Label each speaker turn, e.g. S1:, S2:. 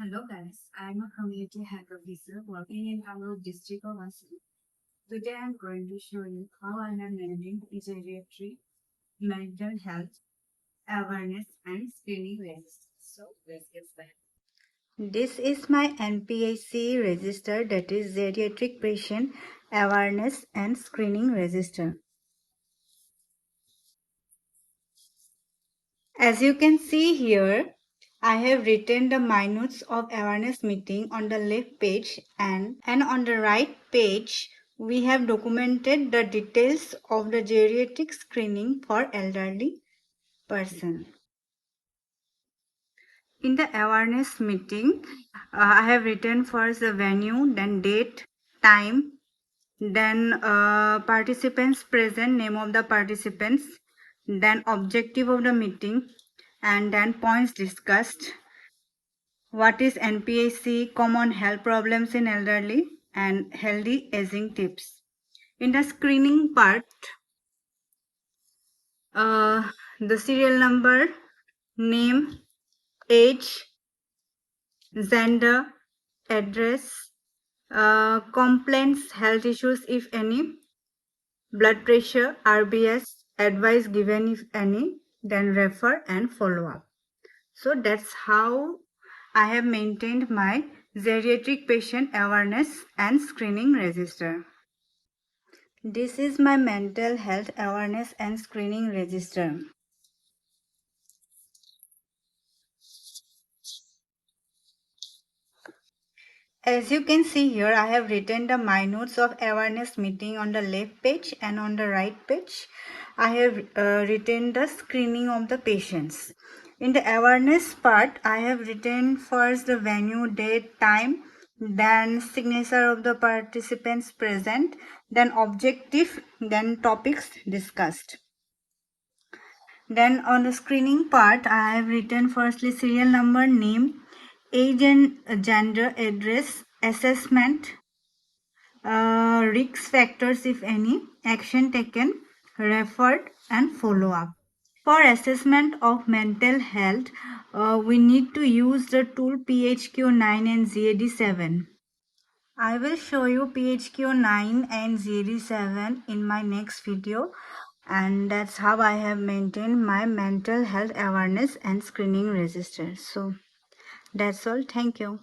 S1: Hello guys, I'm a community health officer working in our district of Assam. Today I'm going to show you how I am managing geriatric mental health awareness and screening rates. So let's get started. This is my NPAC register, that is Geriatric Patient Awareness and Screening Register. As you can see here, I have written the minutes of awareness meeting on the left page and on the right page we have documented the details of the geriatric screening for elderly person. In the awareness meeting, I have written first the venue, then date, time, then participants present, name of the participants, then objective of the meeting, and then points discussed. What is NPAC, common health problems in elderly, and healthy aging tips. In the screening part, the serial number, name, age, gender, address, complaints, health issues if any, blood pressure, RBS, advice given if any, then refer and follow up. So that's how I have maintained my geriatric patient awareness and screening register. This is my mental health awareness and screening register. As you can see here, I have written the minutes of awareness meeting on the left page, and on the right page I have written the screening of the patients. In the awareness part, I have written first the venue, date, time, then signature of the participants present, then objective, then topics discussed. Then on the screening part, I have written firstly serial number, name, age and gender, address, assessment, risk factors if any, action taken, referred, and follow up. For assessment of mental health, we need to use the tool PHQ-9 and GAD-7. I will show you PHQ-9 and GAD-7 in my next video, and that's how I have maintained my mental health awareness and screening register. So that's all. Thank you.